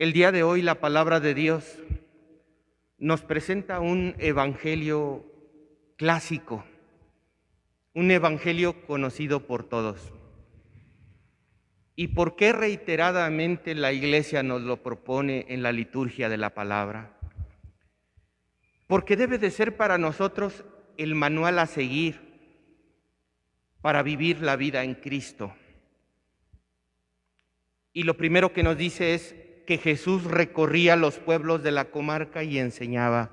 El día de hoy la palabra de Dios nos presenta un evangelio clásico, un evangelio conocido por todos. ¿Y por qué reiteradamente la Iglesia nos lo propone en la liturgia de la palabra? Porque debe de ser para nosotros el manual a seguir para vivir la vida en Cristo. Y lo primero que nos dice es que Jesús recorría los pueblos de la comarca y enseñaba.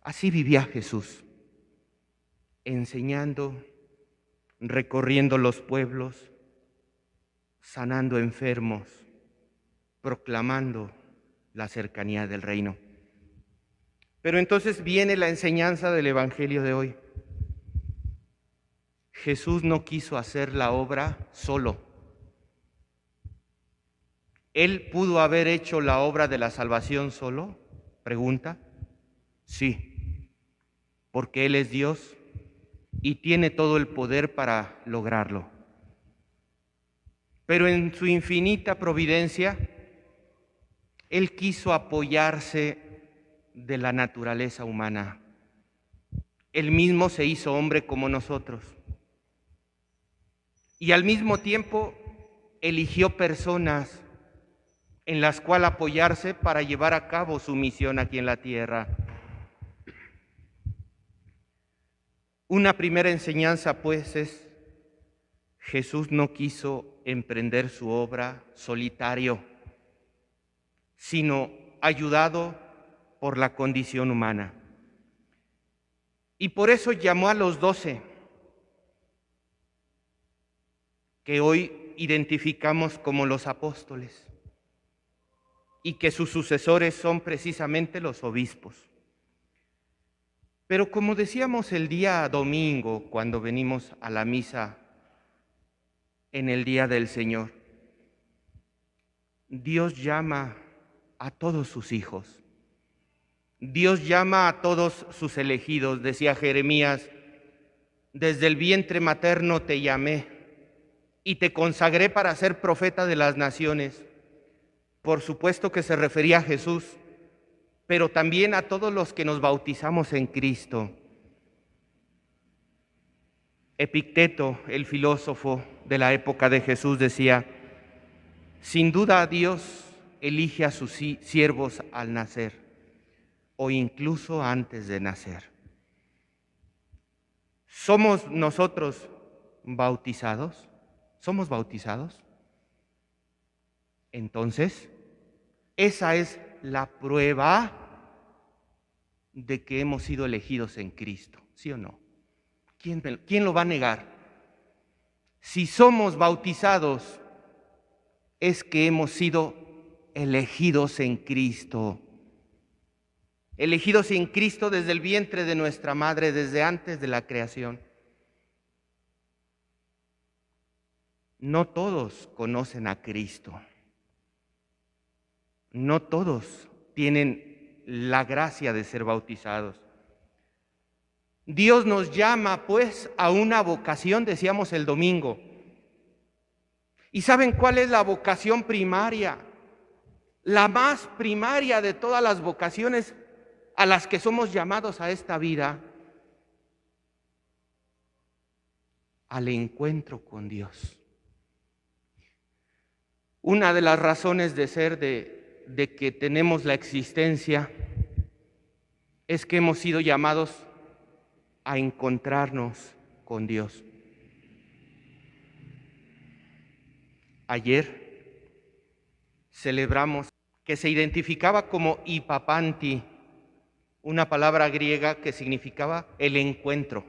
Así vivía Jesús, enseñando, recorriendo los pueblos, sanando enfermos, proclamando la cercanía del reino. Pero entonces viene la enseñanza del Evangelio de hoy. Jesús no quiso hacer la obra solo. ¿Él pudo haber hecho la obra de la salvación solo? Pregunta. Sí, porque Él es Dios y tiene todo el poder para lograrlo. Pero en su infinita providencia, Él quiso apoyarse de la naturaleza humana. Él mismo se hizo hombre como nosotros. Y al mismo tiempo eligió personas en las cuales apoyarse para llevar a cabo su misión aquí en la tierra. Una primera enseñanza, pues, es: Jesús no quiso emprender su obra solitario, sino ayudado por la condición humana. Y por eso llamó a los 12, que hoy identificamos como los apóstoles, y que sus sucesores son precisamente los obispos. Pero como decíamos el día domingo, cuando venimos a la misa en el día del Señor, Dios llama a todos sus hijos. Dios llama a todos sus elegidos. Decía Jeremías: desde el vientre materno te llamé y te consagré para ser profeta de las naciones. Por supuesto que se refería a Jesús, pero también a todos los que nos bautizamos en Cristo. Epicteto, el filósofo de la época de Jesús, decía: sin duda Dios elige a sus siervos al nacer o incluso antes de nacer. ¿Somos nosotros bautizados? ¿Somos bautizados? Entonces, esa es la prueba de que hemos sido elegidos en Cristo, ¿sí o no? ¿Quién lo va a negar? Si somos bautizados, es que hemos sido elegidos en Cristo. Elegidos en Cristo desde el vientre de nuestra madre, desde antes de la creación. No todos conocen a Cristo. No todos tienen la gracia de ser bautizados. Dios nos llama, pues, a una vocación, decíamos el domingo. ¿Y saben cuál es la vocación primaria? La más primaria de todas las vocaciones a las que somos llamados a esta vida: al encuentro con Dios. Una de las razones de ser de que tenemos la existencia es que hemos sido llamados a encontrarnos con Dios. Ayer celebramos que se identificaba como hipapanti, una palabra griega que significaba el encuentro.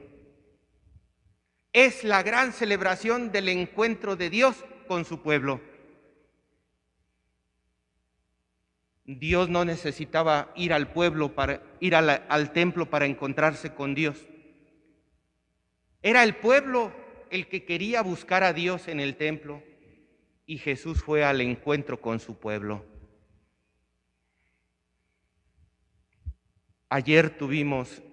Es la gran celebración del encuentro de Dios con su pueblo. Dios no necesitaba ir al pueblo para ir al templo para encontrarse con Dios. Era el pueblo el que quería buscar a Dios en el templo, y Jesús fue al encuentro con su pueblo. Ayer tuvimos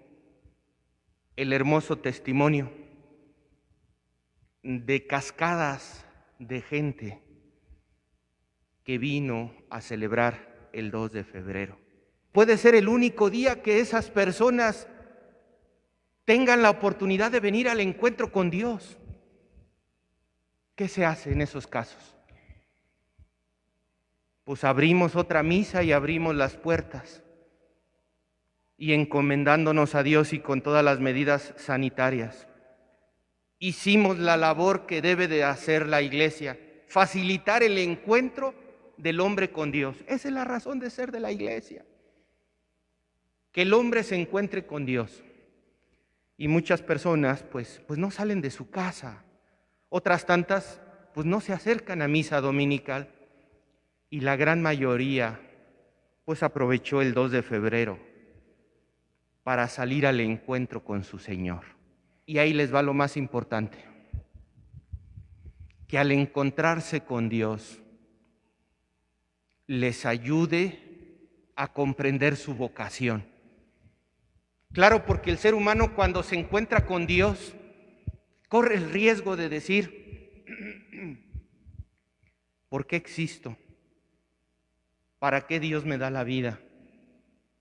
el hermoso testimonio de cascadas de gente que vino a celebrar el 2 de febrero. Puede ser el único día que esas personas tengan la oportunidad de venir al encuentro con Dios. ¿Qué se hace en esos casos? Pues abrimos otra misa y abrimos las puertas y encomendándonos a Dios y con todas las medidas sanitarias, hicimos la labor que debe de hacer la Iglesia, facilitar el encuentro del hombre con Dios. Esa es la razón de ser de la Iglesia, que el hombre se encuentre con Dios. Y muchas personas pues no salen de su casa, otras tantas pues no se acercan a misa dominical y la gran mayoría pues aprovechó el 2 de febrero para salir al encuentro con su Señor. Y ahí les va lo más importante, que al encontrarse con Dios les ayude a comprender su vocación. Claro, porque el ser humano cuando se encuentra con Dios corre el riesgo de decir, ¿por qué existo? ¿Para qué Dios me da la vida?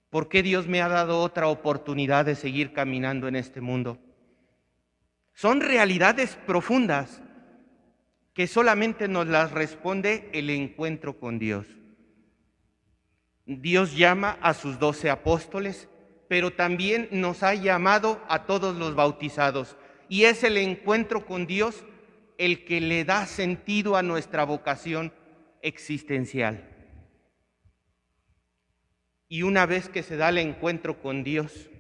¿Por qué Dios me ha dado otra oportunidad de seguir caminando en este mundo? Son realidades profundas que solamente nos las responde el encuentro con Dios. Dios llama a sus 12 apóstoles, pero también nos ha llamado a todos los bautizados. Y es el encuentro con Dios el que le da sentido a nuestra vocación existencial. Y una vez que se da el encuentro con Dios,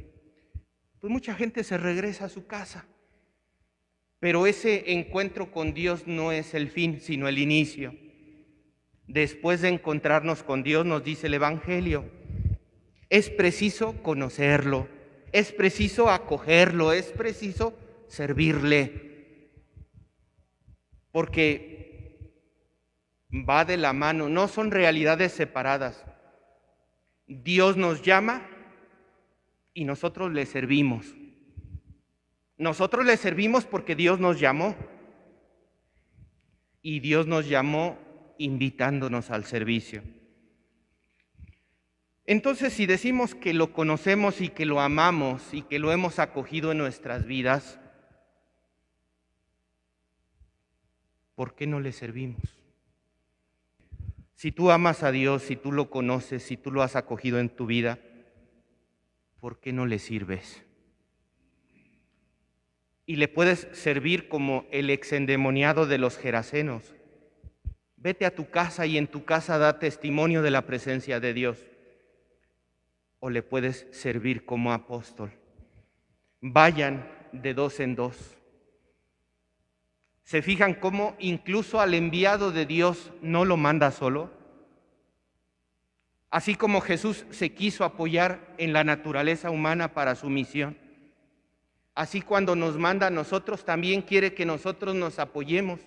pues mucha gente se regresa a su casa. Pero ese encuentro con Dios no es el fin, sino el inicio. Después de encontrarnos con Dios, nos dice el Evangelio, es preciso conocerlo, es preciso acogerlo, es preciso servirle. Porque va de la mano, no son realidades separadas. Dios nos llama y nosotros le servimos. Nosotros le servimos porque Dios nos llamó. Y Dios nos llamó invitándonos al servicio. Entonces, si decimos que lo conocemos y que lo amamos y que lo hemos acogido en nuestras vidas, ¿por qué no le servimos? Si tú amas a Dios, si tú lo conoces, si tú lo has acogido en tu vida, ¿por qué no le sirves? Y le puedes servir como el exendemoniado de los gerasenos. Vete a tu casa y en tu casa da testimonio de la presencia de Dios. O le puedes servir como apóstol. Vayan de 2 en 2. ¿Se fijan cómo incluso al enviado de Dios no lo manda solo? Así como Jesús se quiso apoyar en la naturaleza humana para su misión, así cuando nos manda a nosotros también quiere que nosotros nos apoyemos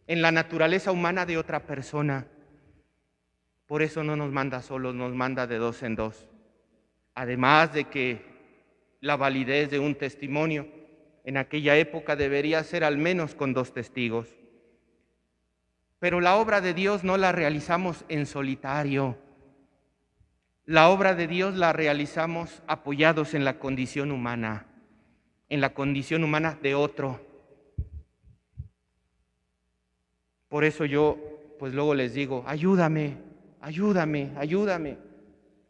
en la naturaleza humana de otra persona. Por eso no nos manda solos, nos manda de 2 en 2. Además de que la validez de un testimonio en aquella época debería ser al menos con 2 testigos. Pero la obra de Dios no la realizamos en solitario. La obra de Dios la realizamos apoyados en la condición humana de otro. Por eso yo, pues luego les digo, ayúdame,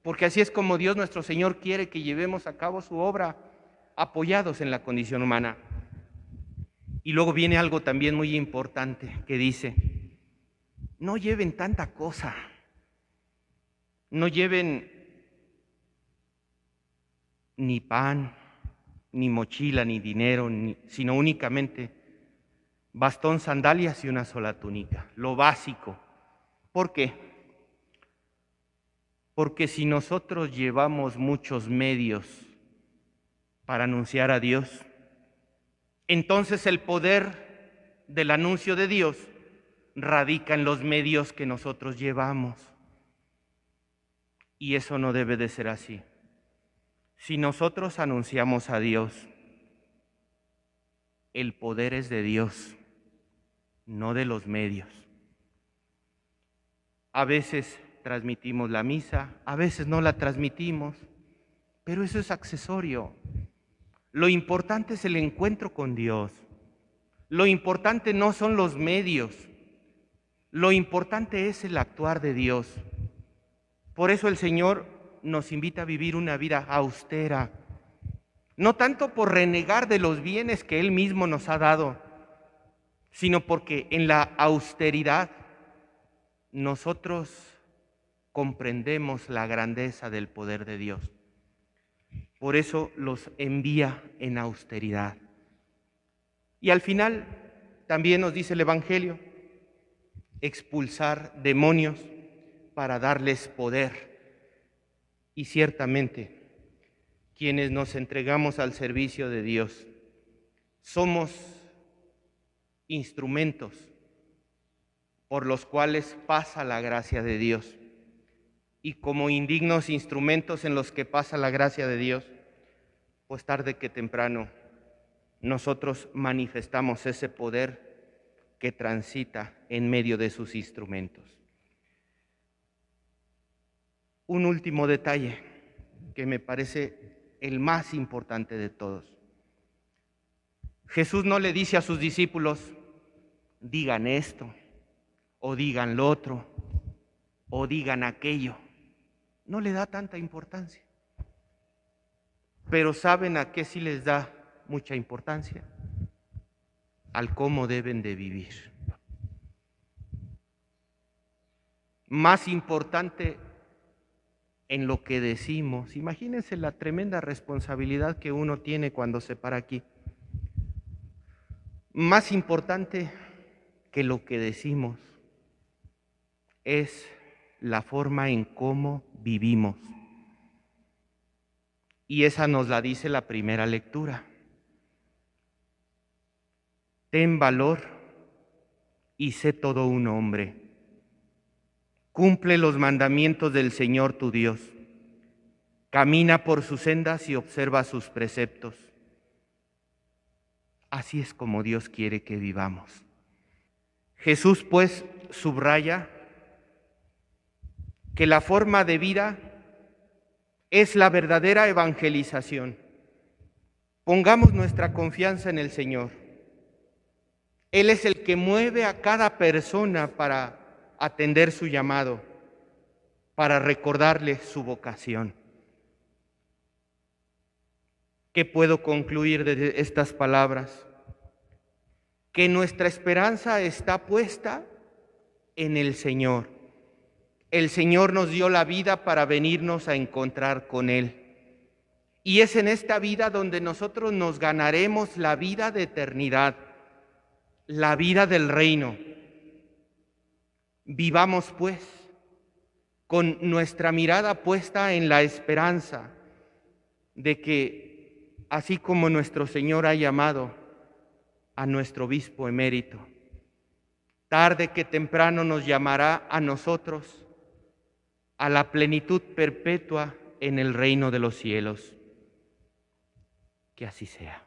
porque así es como Dios nuestro Señor quiere que llevemos a cabo su obra, apoyados en la condición humana. Y luego viene algo también muy importante que dice, no lleven tanta cosa, no lleven ni pan, ni mochila, ni dinero, sino únicamente bastón, sandalias y una sola túnica, lo básico. ¿Por qué? Porque si nosotros llevamos muchos medios para anunciar a Dios, entonces el poder del anuncio de Dios radica en los medios que nosotros llevamos. Y eso no debe de ser así. Si nosotros anunciamos a Dios, el poder es de Dios, no de los medios. A veces transmitimos la misa, a veces no la transmitimos, pero eso es accesorio. Lo importante es el encuentro con Dios. Lo importante no son los medios. Lo importante es el actuar de Dios. Por eso el Señor nos invita a vivir una vida austera, no tanto por renegar de los bienes que Él mismo nos ha dado, sino porque en la austeridad nosotros comprendemos la grandeza del poder de Dios. Por eso los envía en austeridad. Y al final también nos dice el Evangelio, expulsar demonios para darles poder. Y ciertamente, quienes nos entregamos al servicio de Dios, somos instrumentos por los cuales pasa la gracia de Dios. Y como indignos instrumentos en los que pasa la gracia de Dios, pues tarde que temprano nosotros manifestamos ese poder que transita en medio de sus instrumentos. Un último detalle que me parece el más importante de todos. Jesús no le dice a sus discípulos, digan esto, o digan lo otro, o digan aquello. No le da tanta importancia. Pero ¿saben a qué sí les da mucha importancia? Al cómo deben de vivir. Más importante en lo que decimos. Imagínense la tremenda responsabilidad que uno tiene cuando se para aquí. Más importante que lo que decimos es la forma en cómo vivimos. Y esa nos la dice la primera lectura. Ten valor y sé todo un hombre. Cumple los mandamientos del Señor tu Dios. Camina por sus sendas y observa sus preceptos. Así es como Dios quiere que vivamos. Jesús, pues, subraya que la forma de vida es la verdadera evangelización. Pongamos nuestra confianza en el Señor. Él es el que mueve a cada persona para atender su llamado, para recordarle su vocación. ¿Qué puedo concluir de estas palabras? Que nuestra esperanza está puesta en el Señor. El Señor nos dio la vida para venirnos a encontrar con Él. Y es en esta vida donde nosotros nos ganaremos la vida de eternidad, la vida del reino. Vivamos pues con nuestra mirada puesta en la esperanza de que, así como nuestro Señor ha llamado a nuestro obispo emérito, tarde que temprano nos llamará a nosotros a la plenitud perpetua en el reino de los cielos. Que así sea.